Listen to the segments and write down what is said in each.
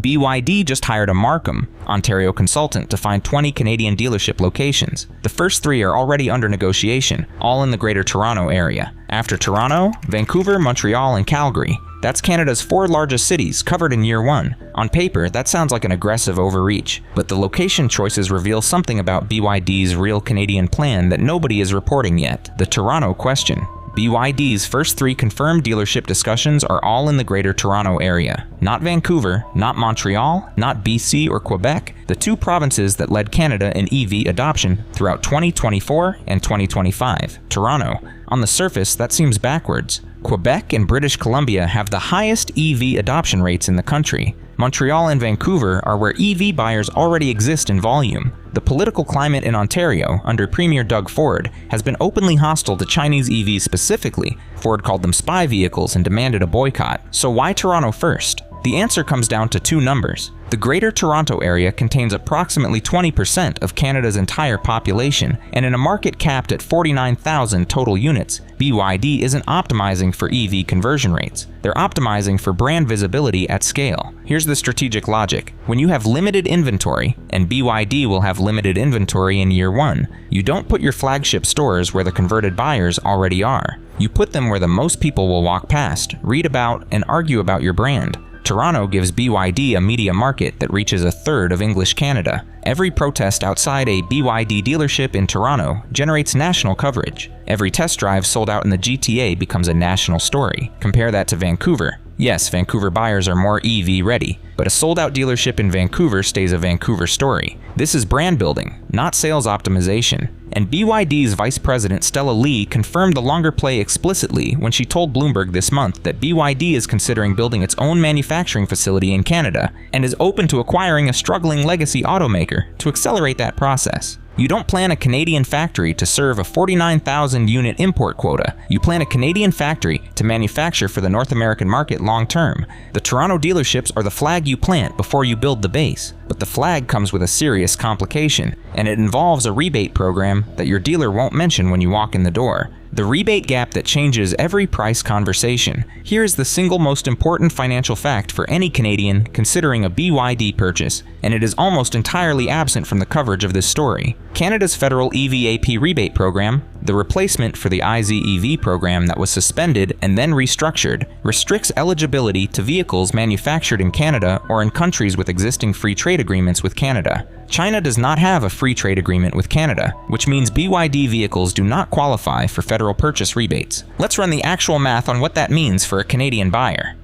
BYD just hired a Markham, Ontario consultant to find 20 Canadian dealership locations. The first 3 are already under negotiation, all in the Greater Toronto area. After Toronto, Vancouver, Montreal, and Calgary. That's Canada's 4 largest cities covered in year 1. On paper, that sounds like an aggressive overreach, but the location choices reveal something about BYD's real Canadian plan that nobody is reporting yet: the Toronto question. BYD's first 3 confirmed dealership discussions are all in the Greater Toronto area. Not Vancouver, not Montreal, not BC or Quebec, the 2 provinces that led Canada in EV adoption throughout 2024 and 2025. Toronto. On the surface, that seems backwards. Quebec and British Columbia have the highest EV adoption rates in the country. Montreal and Vancouver are where EV buyers already exist in volume. The political climate in Ontario, under Premier Doug Ford, has been openly hostile to Chinese EVs specifically. Ford called them spy vehicles and demanded a boycott. So why Toronto first? The answer comes down to 2 numbers. The Greater Toronto Area contains approximately 20% of Canada's entire population, and in a market capped at 49,000 total units, BYD isn't optimizing for EV conversion rates. They're optimizing for brand visibility at scale. Here's the strategic logic. When you have limited inventory, and BYD will have limited inventory in year 1, you don't put your flagship stores where the converted buyers already are. You put them where the most people will walk past, read about, and argue about your brand. Toronto gives BYD a media market that reaches 1/3 of English Canada. Every protest outside a BYD dealership in Toronto generates national coverage. Every test drive sold out in the GTA becomes a national story. Compare that to Vancouver. Yes, Vancouver buyers are more EV ready, but a sold-out dealership in Vancouver stays a Vancouver story. This is brand building, not sales optimization. And BYD's Vice President Stella Lee confirmed the longer play explicitly when she told Bloomberg this month that BYD is considering building its own manufacturing facility in Canada and is open to acquiring a struggling legacy automaker to accelerate that process. You don't plan a Canadian factory to serve a 49,000 unit import quota. You plan a Canadian factory to manufacture for the North American market long term. The Toronto dealerships are the flag you plant before you build the base. But the flag comes with a serious complication, and it involves a rebate program that your dealer won't mention when you walk in the door. The rebate gap that changes every price conversation. Here is the single most important financial fact for any Canadian considering a BYD purchase, and it is almost entirely absent from the coverage of this story. Canada's federal EVAP rebate program, the replacement for the IZEV program that was suspended and then restructured, restricts eligibility to vehicles manufactured in Canada or in countries with existing free trade agreements with Canada. China does not have a free trade agreement with Canada, which means BYD vehicles do not qualify for federal purchase rebates. Let's run the actual math on what that means for a Canadian buyer.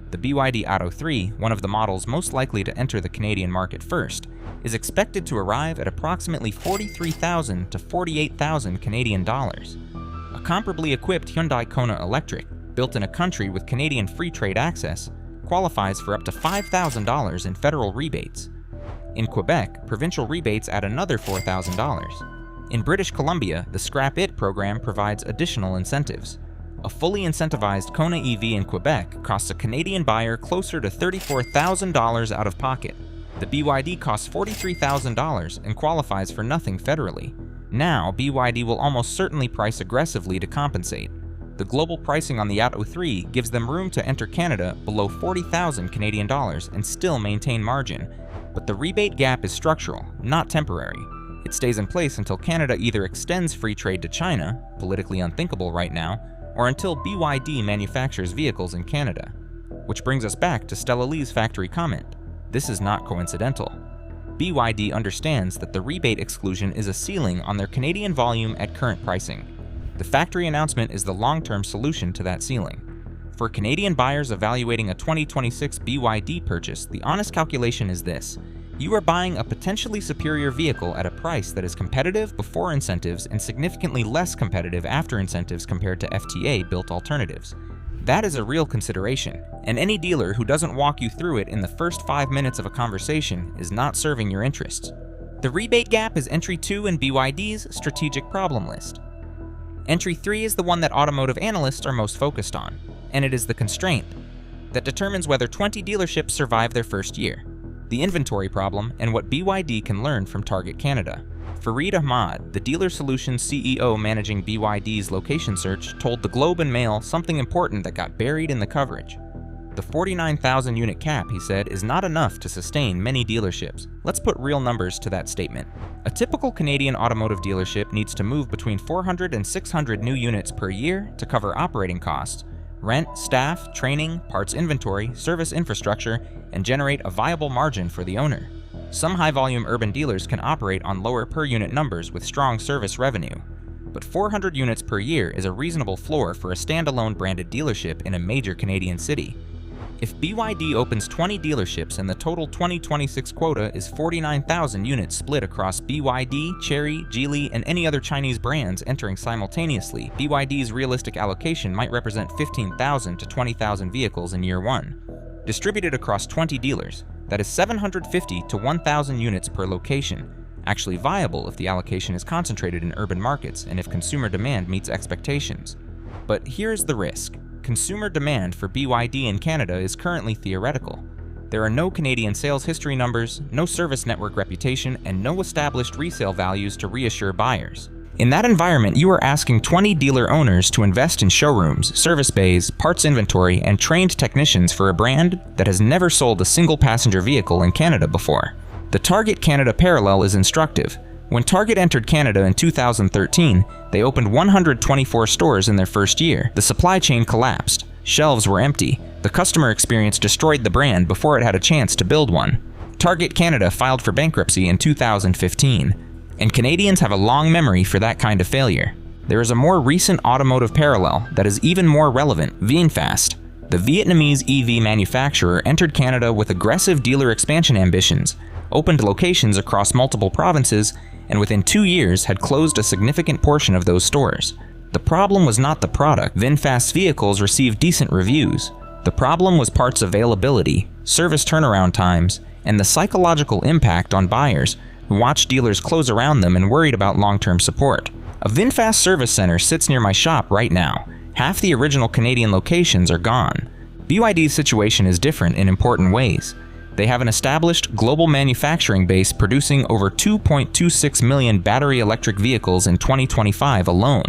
The BYD Atto 3, one of the models most likely to enter the Canadian market first, is expected to arrive at approximately $43,000 to $48,000 Canadian dollars. A comparably equipped Hyundai Kona Electric, built in a country with Canadian free trade access, qualifies for up to $5,000 in federal rebates. In Quebec, provincial rebates add another $4,000. In British Columbia, the Scrap It program provides additional incentives. A fully incentivized Kona EV in Quebec costs a Canadian buyer closer to $34,000 out of pocket. The BYD costs $43,000 and qualifies for nothing federally. Now, BYD will almost certainly price aggressively to compensate. The global pricing on the Atto 3 gives them room to enter Canada below 40,000 Canadian dollars and still maintain margin. But the rebate gap is structural, not temporary. It stays in place until Canada either extends free trade to China, politically unthinkable right now, or until BYD manufactures vehicles in Canada. Which brings us back to Stella Lee's factory comment. This is not coincidental. BYD understands that the rebate exclusion is a ceiling on their Canadian volume at current pricing. The factory announcement is the long-term solution to that ceiling. For Canadian buyers evaluating a 2026 BYD purchase, the honest calculation is this. You are buying a potentially superior vehicle at a price that is competitive before incentives and significantly less competitive after incentives compared to FTA-built alternatives. That is a real consideration, and any dealer who doesn't walk you through it in the first 5 minutes of a conversation is not serving your interests. The rebate gap is entry 2 in BYD's strategic problem list. Entry 3 is the one that automotive analysts are most focused on, and it is the constraint that determines whether 20 dealerships survive their first year, the inventory problem, and what BYD can learn from Target Canada. Fareed Ahmad, the Dealer Solutions CEO managing BYD's location search, told the Globe and Mail something important that got buried in the coverage. The 49,000 unit cap, he said, is not enough to sustain many dealerships. Let's put real numbers to that statement. A typical Canadian automotive dealership needs to move between 400 and 600 new units per year to cover operating costs, rent, staff, training, parts inventory, service infrastructure, and generate a viable margin for the owner. Some high-volume urban dealers can operate on lower per-unit numbers with strong service revenue. But 400 units per year is a reasonable floor for a standalone branded dealership in a major Canadian city. If BYD opens 20 dealerships and the total 2026 quota is 49,000 units split across BYD, Chery, Geely, and any other Chinese brands entering simultaneously, BYD's realistic allocation might represent 15,000 to 20,000 vehicles in year one. Distributed across 20 dealers, that is 750 to 1,000 units per location, actually viable if the allocation is concentrated in urban markets and if consumer demand meets expectations. But here's the risk. Consumer demand for BYD in Canada is currently theoretical. There are no Canadian sales history numbers, no service network reputation, and no established resale values to reassure buyers. In that environment, you are asking 20 dealer owners to invest in showrooms, service bays, parts inventory, and trained technicians for a brand that has never sold a single passenger vehicle in Canada before. The Target Canada parallel is instructive. When Target entered Canada in 2013, they opened 124 stores in their first year. The supply chain collapsed. Shelves were empty. The customer experience destroyed the brand before it had a chance to build one. Target Canada filed for bankruptcy in 2015, and Canadians have a long memory for that kind of failure. There is a more recent automotive parallel that is even more relevant, VinFast. The Vietnamese EV manufacturer entered Canada with aggressive dealer expansion ambitions, opened locations across multiple provinces, and within 2 years had closed a significant portion of those stores. The problem was not the product. VinFast's vehicles received decent reviews. The problem was parts availability, service turnaround times, and the psychological impact on buyers who watched dealers close around them and worried about long-term support. A VinFast service center sits near my shop right now. Half the original Canadian locations are gone. BYD's situation is different in important ways. They have an established global manufacturing base producing over 2.26 million battery electric vehicles in 2025 alone,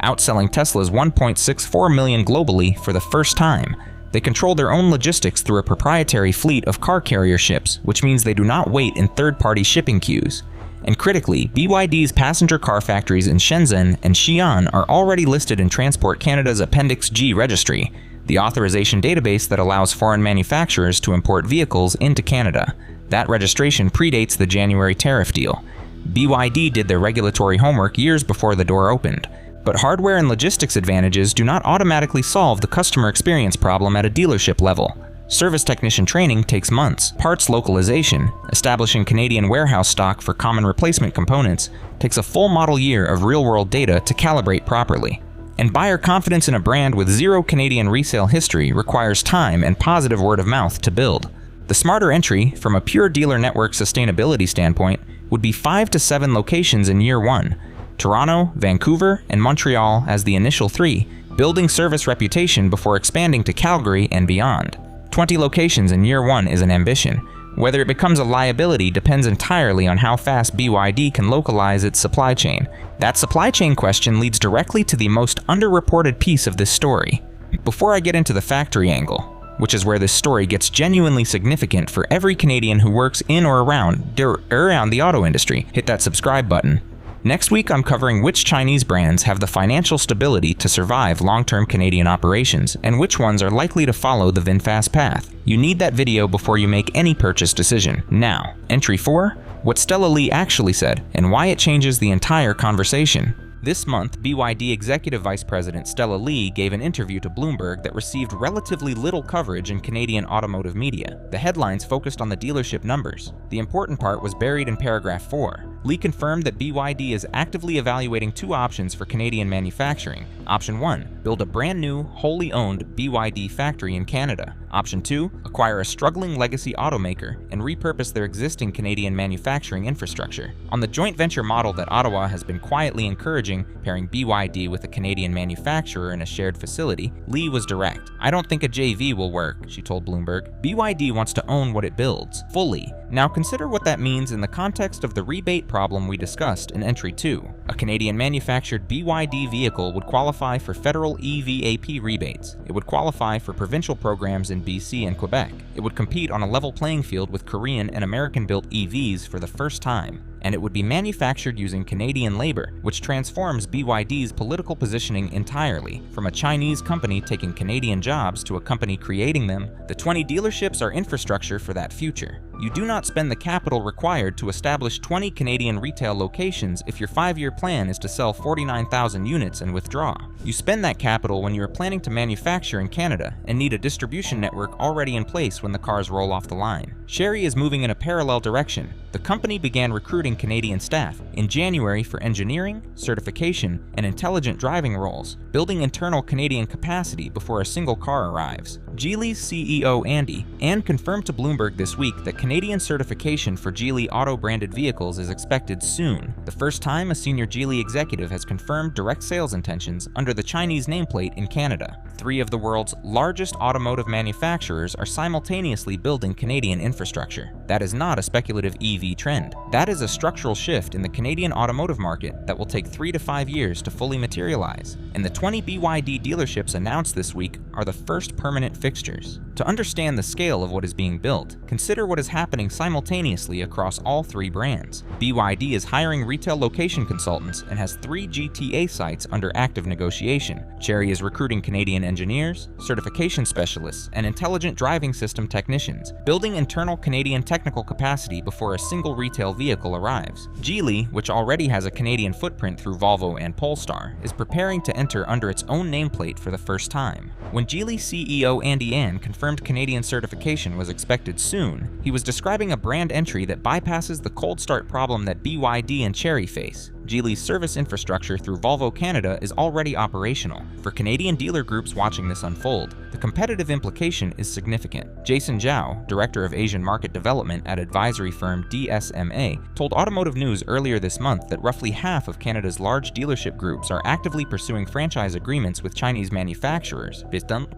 outselling Tesla's 1.64 million globally for the first time. They control their own logistics through a proprietary fleet of car carrier ships, which means they do not wait in third-party shipping queues. And critically, BYD's passenger car factories in Shenzhen and Xi'an are already listed in Transport Canada's Appendix G registry, the authorization database that allows foreign manufacturers to import vehicles into Canada. That registration predates the January tariff deal. BYD did their regulatory homework years before the door opened. But hardware and logistics advantages do not automatically solve the customer experience problem at a dealership level. Service technician training takes months. Parts localization, establishing Canadian warehouse stock for common replacement components, takes a full model year of real-world data to calibrate properly. And buyer confidence in a brand with zero Canadian resale history requires time and positive word of mouth to build. The smarter entry, from a pure dealer network sustainability standpoint, would be 5 to 7 locations in year one. Toronto, Vancouver, and Montreal as the initial 3, building service reputation before expanding to Calgary and beyond. 20 locations in year one is an ambition. Whether it becomes a liability depends entirely on how fast BYD can localize its supply chain. That supply chain question leads directly to the most underreported piece of this story. Before I get into the factory angle, which is where this story gets genuinely significant for every Canadian who works in or around the auto industry, hit that subscribe button. Next week, I'm covering which Chinese brands have the financial stability to survive long-term Canadian operations, and which ones are likely to follow the VinFast path. You need that video before you make any purchase decision. Now, entry 4, what Stella Lee actually said, and why it changes the entire conversation. This month, BYD Executive Vice President Stella Lee gave an interview to Bloomberg that received relatively little coverage in Canadian automotive media. The headlines focused on the dealership numbers. The important part was buried in paragraph 4. Lee confirmed that BYD is actively evaluating 2 options for Canadian manufacturing. Option 1, build a brand new, wholly owned BYD factory in Canada. Option 2, acquire a struggling legacy automaker and repurpose their existing Canadian manufacturing infrastructure. On the joint venture model that Ottawa has been quietly encouraging, pairing BYD with a Canadian manufacturer in a shared facility, Lee was direct. "I don't think a JV will work," she told Bloomberg. "BYD wants to own what it builds, fully. Now consider what that means in the context of the rebate problem we discussed in Entry 2. A Canadian-manufactured BYD vehicle would qualify for federal EVAP rebates. It would qualify for provincial programs in BC and Quebec. It would compete on a level playing field with Korean and American-built EVs for the first time. And it would be manufactured using Canadian labor, which transforms BYD's political positioning entirely. From a Chinese company taking Canadian jobs to a company creating them, the 20 dealerships are infrastructure for that future. You do not spend the capital required to establish 20 Canadian retail locations if your 5-year plan is to sell 49,000 units and withdraw. You spend that capital when you are planning to manufacture in Canada and need a distribution network already in place when the cars roll off the line. Chery is moving in a parallel direction. The company began recruiting Canadian staff in January for engineering, certification, and intelligent driving roles, building internal Canadian capacity before a single car arrives. Geely's CEO Andy confirmed to Bloomberg this week that Canadian certification for Geely auto-branded vehicles is expected soon, the first time a senior Geely executive has confirmed direct sales intentions under the Chinese nameplate in Canada. 3 of the world's largest automotive manufacturers are simultaneously building Canadian infrastructure. That is not a speculative EV trend. That is a structural shift in the Canadian automotive market that will take 3 to 5 years to fully materialize. And the 20 BYD dealerships announced this week are the first permanent fixtures. To understand the scale of what is being built, consider what is happening simultaneously across all 3 brands. BYD is hiring retail location consultants and has 3 GTA sites under active negotiation. Chery is recruiting Canadian engineers, certification specialists, and intelligent driving system technicians, building internal Canadian technical capacity before a single retail vehicle arrives. Geely, which already has a Canadian footprint through Volvo and Polestar, is preparing to enter under its own nameplate for the first time. When Geely CEO Andy confirmed Canadian certification was expected soon, he was describing a brand entry that bypasses the cold start problem that BYD and Chery face. Geely's service infrastructure through Volvo Canada is already operational. For Canadian dealer groups watching this unfold, the competitive implication is significant. Jason Zhao, Director of Asian Market Development at advisory firm DSMA, told Automotive News earlier this month that roughly half of Canada's large dealership groups are actively pursuing franchise agreements with Chinese manufacturers,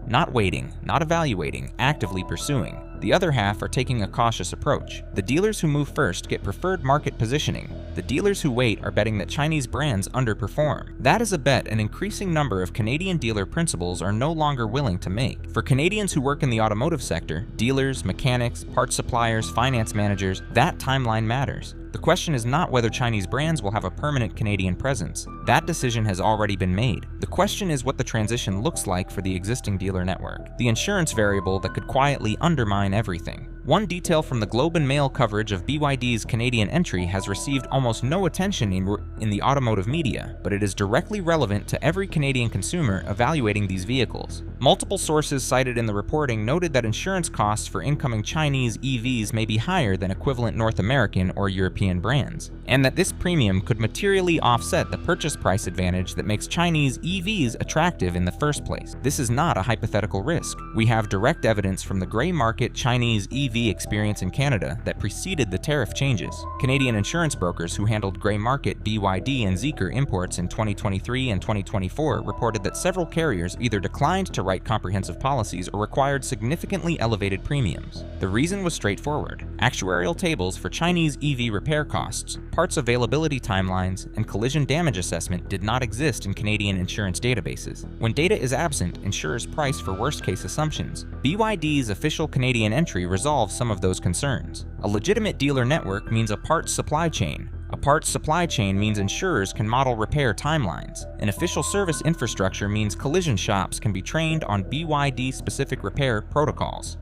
not waiting, not evaluating, actively pursuing. The other half are taking a cautious approach. The dealers who move first get preferred market positioning. The dealers who wait are betting that Chinese brands underperform. That is a bet an increasing number of Canadian dealer principals are no longer willing to make. For Canadians who work in the automotive sector, dealers, mechanics, parts suppliers, finance managers, that timeline matters. The question is not whether Chinese brands will have a permanent Canadian presence. That decision has already been made. The question is what the transition looks like for the existing dealer network, the insurance variable that could quietly undermine everything. One detail from the Globe and Mail coverage of BYD's Canadian entry has received almost no attention in the automotive media, but it is directly relevant to every Canadian consumer evaluating these vehicles. Multiple sources cited in the reporting noted that insurance costs for incoming Chinese EVs may be higher than equivalent North American or European brands, and that this premium could materially offset the purchase price advantage that makes Chinese EVs attractive in the first place. This is not a hypothetical risk. We have direct evidence from the gray market Chinese EV experience in Canada that preceded the tariff changes. Canadian insurance brokers who handled gray market BYD and Zeekr imports in 2023 and 2024 reported that several carriers either declined to write comprehensive policies or required significantly elevated premiums. The reason was straightforward. Actuarial tables for Chinese EV repair costs, parts availability timelines, and collision damage assessment did not exist in Canadian insurance databases. When data is absent, insurers price for worst-case assumptions. BYD's official Canadian entry resolves some of those concerns. A legitimate dealer network means a parts supply chain. A parts supply chain means insurers can model repair timelines. An official service infrastructure means collision shops can be trained on BYD-specific repair protocols.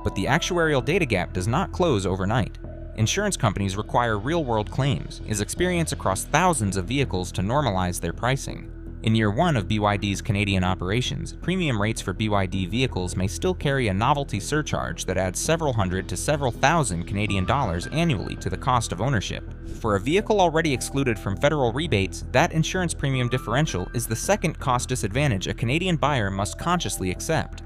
But the actuarial data gap does not close overnight. Insurance companies require real-world claims, experience across thousands of vehicles to normalize their pricing. In year 1 of BYD's Canadian operations, premium rates for BYD vehicles may still carry a novelty surcharge that adds several hundred to several thousand Canadian dollars annually to the cost of ownership. For a vehicle already excluded from federal rebates, that insurance premium differential is the second cost disadvantage a Canadian buyer must consciously accept.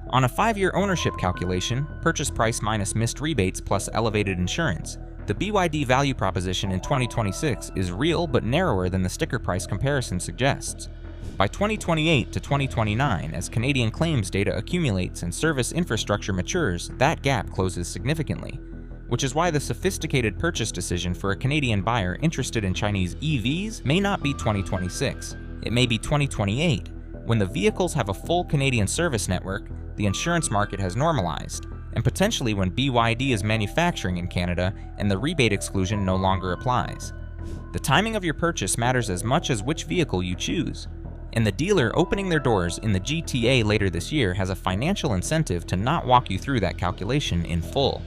On a 5-year ownership calculation, purchase price minus missed rebates plus elevated insurance, the BYD value proposition in 2026 is real but narrower than the sticker price comparison suggests. By 2028 to 2029, as Canadian claims data accumulates and service infrastructure matures, that gap closes significantly. which is why the sophisticated purchase decision for a Canadian buyer interested in Chinese EVs may not be 2026. It may be 2028, when the vehicles have a full Canadian service network, the insurance market has normalized, and potentially when BYD is manufacturing in Canada and the rebate exclusion no longer applies. The timing of your purchase matters as much as which vehicle you choose, and the dealer opening their doors in the GTA later this year has a financial incentive to not walk you through that calculation in full.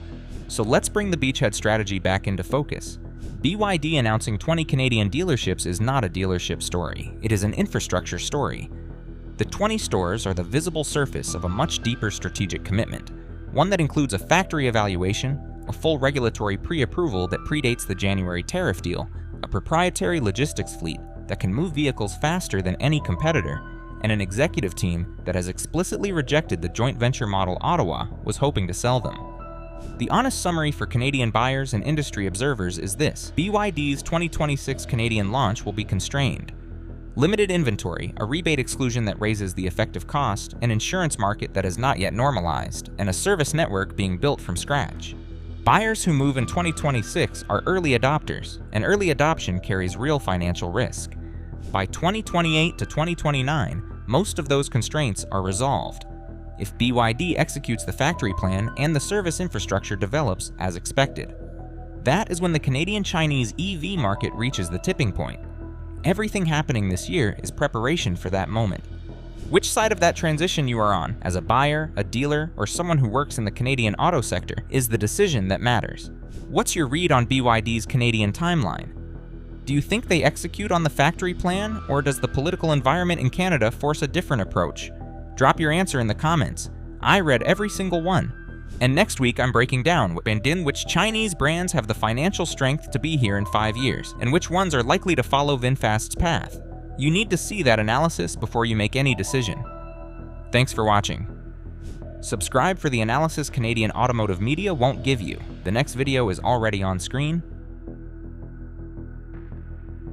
So let's bring the beachhead strategy back into focus. BYD announcing 20 Canadian dealerships is not a dealership story, it is an infrastructure story. The 20 stores are the visible surface of a much deeper strategic commitment, one that includes a factory evaluation, a full regulatory pre-approval that predates the January tariff deal, a proprietary logistics fleet that can move vehicles faster than any competitor, and an executive team that has explicitly rejected the joint venture model Ottawa was hoping to sell them. The honest summary for Canadian buyers and industry observers is this: BYD's 2026 Canadian launch will be constrained. Limited inventory, a rebate exclusion that raises the effective cost, an insurance market that is not yet normalized, and a service network being built from scratch. Buyers who move in 2026 are early adopters, and early adoption carries real financial risk. By 2028 to 2029, most of those constraints are resolved, if BYD executes the factory plan and the service infrastructure develops as expected. That is when the Canadian-Chinese EV market reaches the tipping point. Everything happening this year is preparation for that moment. Which side of that transition you are on, as a buyer, a dealer, or someone who works in the Canadian auto sector, is the decision that matters. What's your read on BYD's Canadian timeline? Do you think they execute on the factory plan, or does the political environment in Canada force a different approach? Drop your answer in the comments. I read every single one. And next week I'm breaking down which Chinese brands have the financial strength to be here in 5 years, and which ones are likely to follow VinFast's path. You need to see that analysis before you make any decision. Thanks for watching. Subscribe for the analysis Canadian automotive media won't give you. The next video is already on screen.